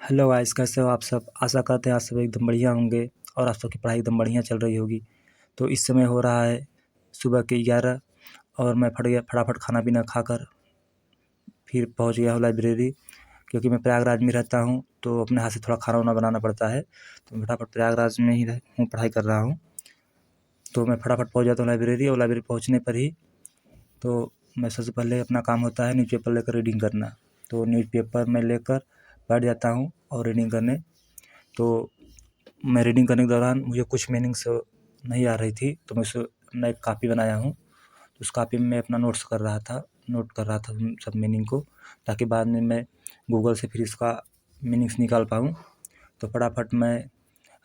Hello guys, कैसे हो आप सब। आशा करते हैं आप सब एकदम बढ़िया होंगे और आप सबकी पढ़ाई एकदम बढ़िया चल रही होगी। तो इस समय हो रहा है सुबह के 11 और मैं फटाफट खाना पीना खाकर फिर पहुंच गया हूँ लाइब्रेरी, क्योंकि मैं प्रयागराज में रहता हूँ तो अपने हाथ से थोड़ा खाना वाना बनाना पड़ता है। तो मैं फटाफट प्रयागराज में ही हूँ, पढ़ाई कर रहा हूँ। तो मैं फटाफट पहुँच जाता हूँ लाइब्रेरी, और लाइब्रेरी पहुँचने पर ही तो मैं सबसे पहले अपना काम होता है न्यूज़पेपर लेकर रीडिंग करना। तो न्यूज़पेपर मैं लेकर बैठ जाता हूँ और रीडिंग करने। तो मैं रीडिंग करने के दौरान मुझे कुछ मीनिंग्स नहीं आ रही थी, तो मैं एक कापी बनाया हूँ। उस कापी में मैं अपना नोट कर रहा था सब मीनिंग को, ताकि बाद में मैं गूगल से फिर इसका मीनिंग्स निकाल पाऊँ। तो फटाफट मैं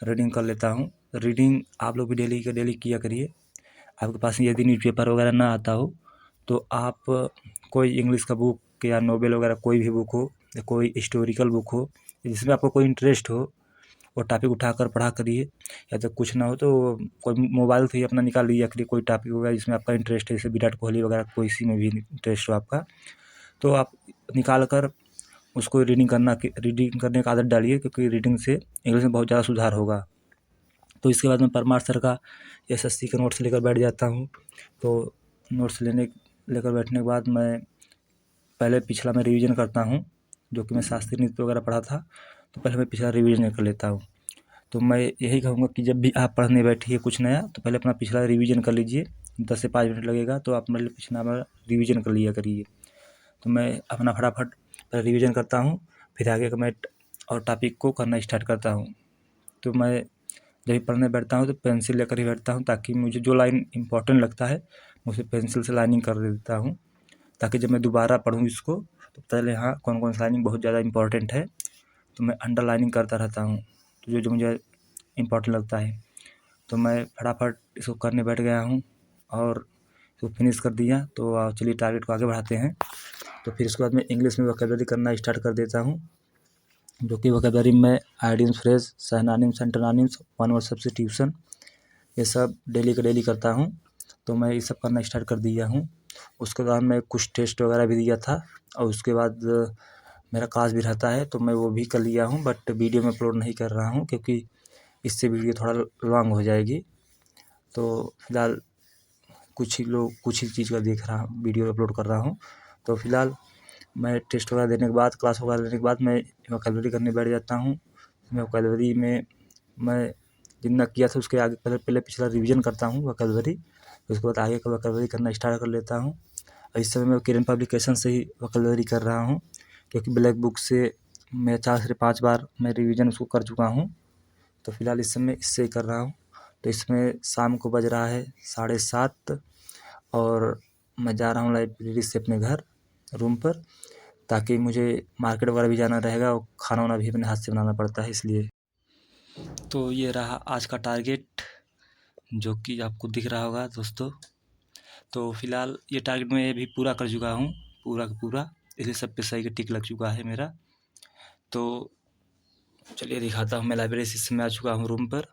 रीडिंग कर लेता हूँ। रीडिंग आप लोग भी डेली का डेली किया करिए। आपके पास यदि न्यूज़पेपर वगैरह ना आता हो तो आप कोई इंग्लिश का बुक या नोवेल वगैरह कोई भी बुक हो या कोई हिस्टोरिकल बुक हो जिसमें आपको कोई इंटरेस्ट हो, वो टॉपिक उठाकर पढ़ा करिए। या तो कुछ ना हो तो कोई मोबाइल से ही अपना निकाल लीजिए करिए कोई टॉपिक वगैरह जिसमें आपका इंटरेस्ट है, जैसे विराट कोहली वगैरह कोई इसी में भी इंटरेस्ट हो आपका, तो आप निकाल कर उसको रीडिंग करने का आदत डालिए, क्योंकि रीडिंग से इंग्लिश में बहुत ज़्यादा सुधार होगा। तो इसके बाद मैं परमार सर का SSC का नोट्स लेकर बैठ जाता हूँ। तो नोट्स लेकर बैठने के बाद मैं पहले पिछला मैं रिवीजन करता हूँ, जो कि मैं शास्त्रीय नृत्य वगैरह पढ़ा था, तो पहले मैं पिछला रिवीजन कर लेता हूँ। तो मैं यही कहूँगा कि जब भी आप पढ़ने बैठिए कुछ नया, तो पहले अपना पिछला रिवीजन कर लीजिए। 10 से 5 मिनट लगेगा, तो आप मेरे पिछला रिवीजन कर लिया करिए। तो मैं अपना फटाफट रिवीजन करता हूँ, फिर आगे का मैं और टॉपिक को करना स्टार्ट करता हूँ। तो मैं जब भी पढ़ने बैठता हूँ तो पेंसिल लेकर ही बैठता हूँ, ताकि मुझे जो लाइन इम्पोर्टेंट लगता है मैं उसे पेंसिल से लाइनिंग कर देता हूँ, ताकि जब मैं दोबारा पढ़ूँ इसको तो पहले हाँ कौन कौन सी लाइनिंग बहुत ज़्यादा इंपॉर्टेंट है, तो मैं अंडरलाइनिंग करता रहता हूँ। तो जो जो मुझे इम्पोर्टेंट लगता है तो मैं फटाफट इसको करने बैठ गया हूँ और इसको फिनिश कर दिया। तो चलिए टारगेट को आगे बढ़ाते हैं। तो फिर उसके बाद मैं इंग्लिश में वोकैबुलरी करना स्टार्ट कर देता हूँ, जो कि वोकैबुलरी में idioms, phrase, synonyms, antonyms, one word substitution, ये सब डेली का डेली करता हूँ। तो मैं ये सब करना स्टार्ट कर दिया हूँ। उसके बाद मैं कुछ टेस्ट वगैरह भी दिया था, और उसके बाद मेरा क्लास भी रहता है तो मैं वो भी कर लिया हूँ, बट वीडियो में अपलोड नहीं कर रहा हूँ क्योंकि इससे वीडियो थोड़ा लॉन्ग हो जाएगी। तो फिलहाल कुछ ही चीज़ का वीडियो अपलोड कर रहा हूँ। तो फिलहाल मैं टेस्ट वगैरह देने के बाद, क्लास वगैरह देने के बाद मैं वोकैबुलरी करने बैठ जाता हूँ। वोकैबुलरी में मैं जितना किया था उसके आगे पहले पिछला रिवीजन करता हूँ वोकैबुलरी, उसके बाद आगे का वोकैबुलरी करना स्टार्ट कर लेता हूँ। और इस समय मैं किरण पब्लिकेशन से ही वोकैबुलरी कर रहा हूँ, क्योंकि ब्लैक बुक से मैं 4 से 5 बार मैं रिवीजन उसको कर चुका हूँ। तो फिलहाल इस समय इससे ही कर रहा हूँ। तो इसमें शाम को बज रहा है 7:30 और मैं जा रहा हूँ लाइब्रेरी से अपने घर रूम पर, ताकि मुझे मार्केट वगैरह भी जाना रहेगा और खाना वाना भी अपने हाथ से बनाना पड़ता है इसलिए। तो ये रहा आज का टारगेट, जो कि आपको दिख रहा होगा दोस्तों। तो फिलहाल ये टारगेट मैं भी पूरा कर चुका हूँ, पूरा का पूरा, इसलिए सब पे सही का टिक लग चुका है मेरा। तो चलिए दिखाता हूँ, मैं लाइब्रेरी से इस समय आ चुका हूँ रूम पर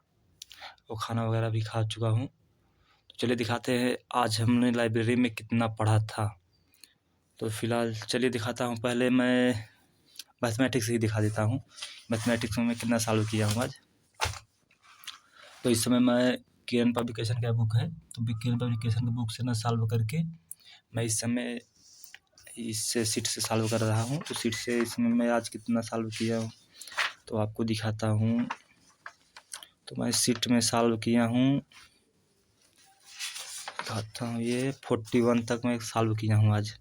और खाना वगैरह भी खा चुका हूँ। तो चलिए दिखाते हैं आज हमने लाइब्रेरी में कितना पढ़ा था। तो फिलहाल चलिए दिखाता हूँ। पहले मैं मैथमेटिक्स ही दिखा देता हूँ, मैथमेटिक्स में मैं कितना सॉल्व किया हूँ आज। तो इस समय मैं किरण पब्लिकेशन का बुक है, तो किरण पब्लिकेशन की बुक से ना सॉल्व करके मैं इस समय इससे सीट से सॉल्व कर रहा हूँ। तो सीट से इसमें मैं आज कितना सॉल्व किया हूँ तो आपको दिखाता हूँ। तो मैं सीट में सॉल्व किया हूँ, दिखाता हूँ, ये 41 तक मैं सॉल्व किया हूँ आज,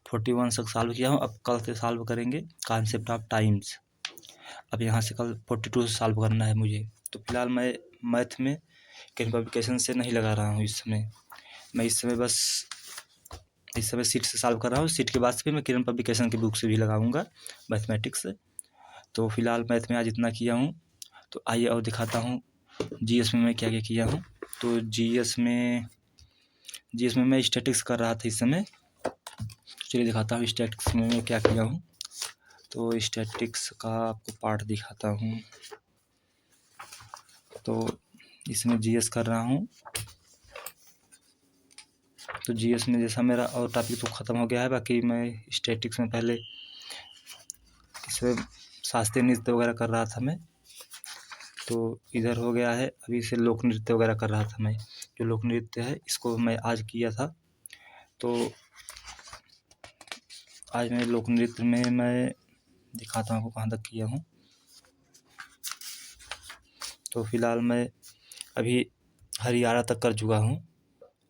41 तक सॉल्व किया हूँ। अब कल से सॉल्व करेंगे कॉन्सेप्ट ऑफ टाइम्स। अब यहाँ से कल 42 से सॉल्व करना है मुझे। तो फिलहाल मैं मैथ में किरण पब्लिकेशन से नहीं लगा रहा हूँ इस समय। मैं इस समय सीट से सॉल्व कर रहा हूँ। सीट के बाद से फिर मैं किरण पब्लिकेशन की बुक से भी लगाऊंगा मैथमेटिक्स से। तो फिलहाल मैथ में आज इतना किया हूँ। तो आइए और दिखाता हूँ जीएस में मैं क्या क्या किया हूँ। तो जीएस में मैं स्टैटिक्स कर रहा था इस समय। चलिए दिखाता हूँ स्टैटिक्स में मैं क्या किया हूँ। तो स्टैटिक्स का आपको पार्ट दिखाता हूँ। तो इसमें जीएस कर रहा हूँ। तो जीएस में जैसा मेरा और टॉपिक तो ख़त्म हो गया है, बाकी मैं स्टैटिक्स में पहले इसमें शास्त्रीय नृत्य वगैरह कर रहा था मैं। तो इधर हो गया है, अभी से लोक नृत्य वगैरह कर रहा था मैं। जो लोक नृत्य है इसको मैं आज किया था। तो आज मैं लोक नृत्य में मैं दिखाता हूँ आपको कहाँ तक किया हूँ। तो फिलहाल मैं अभी हरियाणा तक कर चुका हूँ।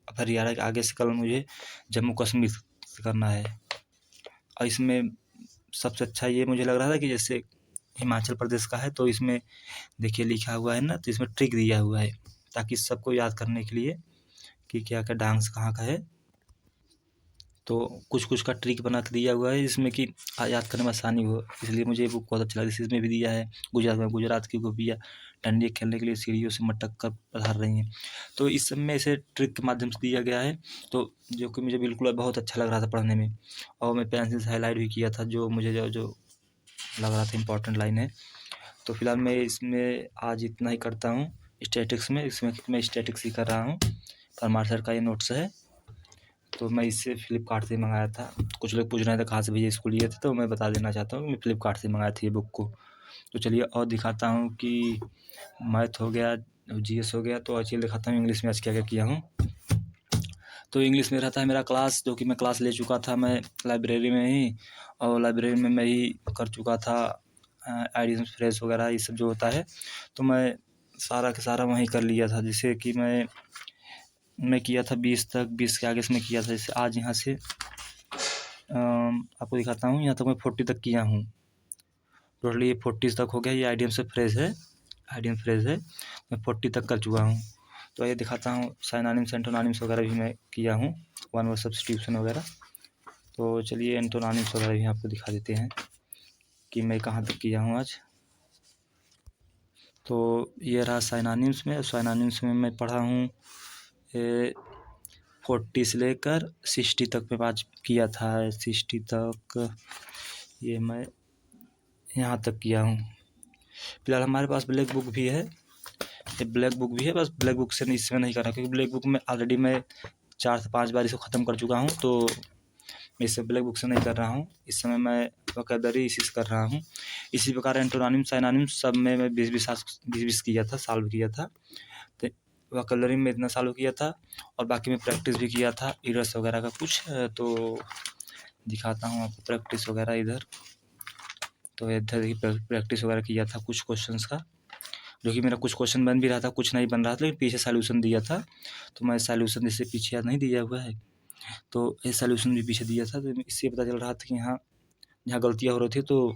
अब हरियाणा के आगे से कल मुझे जम्मू कश्मीर करना है। और इसमें सबसे अच्छा ये मुझे लग रहा था कि जैसे हिमाचल प्रदेश का है तो इसमें देखिए लिखा हुआ है ना, तो इसमें ट्रिक दिया हुआ है ताकि सबको याद करने के लिए कि क्या क्या डांस कहाँ का है। तो कुछ कुछ का ट्रिक बना के दिया हुआ है जिसमें कि याद करने में आसानी हो, इसलिए मुझे ये बुक बहुत अच्छा लगा। इसमें भी दिया है गुजरात की गोपियाँ डंडी खेलने के लिए सीढ़ियों से मटक कर पधार रही हैं। तो इस सब में ऐसे ट्रिक के माध्यम से दिया गया है, तो जो कि मुझे बिल्कुल बहुत अच्छा लग रहा था पढ़ने में। और मैं पेंसिल से हाईलाइट भी किया था जो मुझे जो लग रहा था इम्पोर्टेंट लाइन है। तो फिलहाल मैं इसमें आज इतना ही करता हूँ स्टैटिक्स में। इसमें मैं स्टैटिक्स ही कर रहा हूँ। परमार सर का ये नोट्स है, तो मैं इसे फ्लिपकार्ट से मंगाया था। कुछ लोग पूछ रहे थे कहाँ से भैया इसको लिए थे, तो मैं बता देना चाहता हूँ मैं फ्लिपकार्ट से मंगाया था ये बुक को। तो चलिए और दिखाता हूँ कि मैथ हो गया, जीएस हो गया, तो चलिए दिखाता हूँ इंग्लिश में आज क्या क्या किया हूँ। तो इंग्लिश में रहता है मेरा क्लास, जो कि मैं क्लास ले चुका था मैं लाइब्रेरी में ही, और लाइब्रेरी में मैं ही कर चुका था आइडियम्स फ्रेज वगैरह ये सब जो होता है, तो मैं सारा का सारा वहीं कर लिया था। जैसे कि मैं किया था 20 तक, 20 के आगे से मैं किया था। जैसे आज यहाँ से आपको दिखाता हूँ, यहाँ तक मैं 40 तक किया हूँ। टोटली ये 40 तक हो गया। ये आइडियम से फ्रेज है, आइडियम फ्रेज है, मैं 40 तक कर चुका हूँ। तो ये दिखाता हूँ साइनोनिम्स एंटोनिम्स वगैरह भी मैं किया हूँ, वन वर्ड सब्स्टिट्यूशन वगैरह। तो चलिए एंटोनिम्स वगैरह भी आपको दिखा देते हैं कि मैं कहाँ तक किया हूँ आज। तो ये रहा साइनोनिम्स में। साइनोनिम्स में मैं पढ़ा हूँ 40 से लेकर 60 तक मैं आज किया था। 60 तक ये मैं यहाँ तक किया हूँ। फिलहाल हमारे पास ब्लैक बुक भी है, ये ब्लैक बुक भी है, बस ब्लैक बुक से इसमें नहीं कर रहा क्योंकि ब्लैक बुक में ऑलरेडी मैं 4 से 5 बार इसको ख़त्म कर चुका हूँ। तो मैं इसे ब्लैक बुक से नहीं कर रहा हूँ, इस समय मैं वोकैबुलरी इसी से कर रहा हूँ। इसी प्रकार एंटोनिम्स साइनोनिम्स सब में मैं 20-20 किया था, सॉल्व किया था। तो वोकैबुलरी में इतना सॉल्व किया था और बाकी में प्रैक्टिस भी किया था इरर्स वगैरह का कुछ। तो दिखाता हूँ आपको प्रैक्टिस वगैरह इधर। तो इधर देखिए प्रैक्टिस वगैरह किया था कुछ क्वेश्चंस का, जो कि मेरा कुछ क्वेश्चन बन भी रहा था, कुछ नहीं बन रहा था, लेकिन पीछे सॉल्यूशन दिया था। तो मैं सॉल्यूशन जैसे पीछे नहीं दिया हुआ है, तो ये सॉल्यूशन भी पीछे दिया था। तो इससे पता चल रहा था कि हाँ जहाँ गलतियाँ हो रही थी तो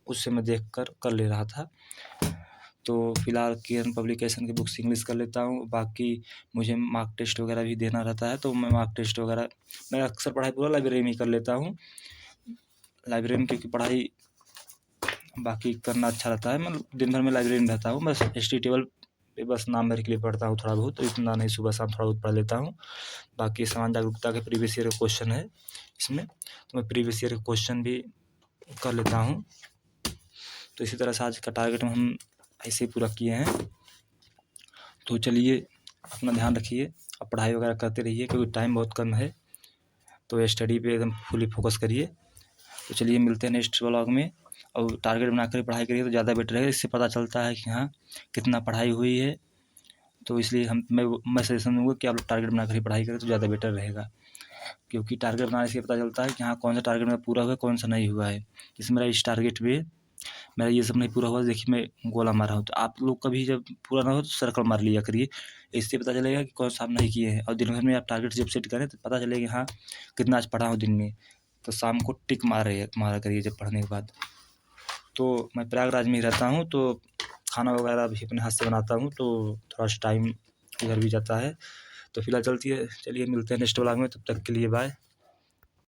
उससे मैं देख कर ले रहा था। तो फिलहाल किरण पब्लिकेशन की बुक्स इंग्लिश कर लेता हूँ। बाकी मुझे मार्क टेस्ट वगैरह भी देना रहता है, तो मैं मार्क टेस्ट वगैरह मैं अक्सर पढ़ाई पूरा लाइब्रेरी में ही कर लेता हूँ। लाइब्रेरी में क्योंकि पढ़ाई बाकी करना अच्छा रहता है। मैं दिन भर में लाइब्रेरी में रहता हूँ, बस हिस्ट्री टेबल पे बस नाम भर के लिए पढ़ता हूँ थोड़ा बहुत, तो इतना नहीं, सुबह शाम थोड़ा बहुत पढ़ लेता हूँ। बाकी समान जागरूकता के प्रीवियस ईयर का क्वेश्चन है इसमें, तो मैं प्रीवियस ईयर का क्वेश्चन भी कर लेता हूँ। तो इसी तरह से आज का टारगेट हम ऐसे ही पूरा किए हैं। तो चलिए अपना ध्यान रखिए और पढ़ाई वगैरह करते रहिए क्योंकि टाइम बहुत कम है, तो स्टडी पे एकदम फुली फोकस करिए। तो चलिए मिलते हैं नेक्स्ट व्लॉग में, और टारगेट बनाकर पढ़ाई करिए तो ज़्यादा बेटर है। इससे पता चलता है कि हाँ कितना पढ़ाई हुई है। तो इसलिए मैं सजेशन दूँगा कि आप लोग टारगेट बनाकर ही पढ़ाई करें तो ज़्यादा बेटर रहेगा, क्योंकि टारगेट बनाने से पता चलता है कि हाँ कौन सा टारगेट मेरा पूरा हुआ है, कौन सा नहीं हुआ है। जैसे मेरा इस टारगेट पे मेरा ये सब नहीं पूरा हुआ, देखिए मैं गोला मारा हूँ। तो आप लोग का भी जब पूरा ना हो तो सर्कल मार लिया करिए, इससे पता चलेगा कि कौन सा आप नहीं किए हैं। और दिन भर में आप टारगेट जब सेट करें तो पता चलेगा कि हाँ कितना आज पढ़ा हूँ दिन में, तो शाम को टिक मारा करिए जब पढ़ने के बाद। तो मैं प्रयागराज में ही रहता हूँ, तो खाना वगैरह भी अपने हाथ से बनाता हूँ, तो थोड़ा सा टाइम इधर भी जाता है। तो फिलहाल चलिए मिलते हैं नेक्स्ट व्लॉग में, तब तक के लिए बाय।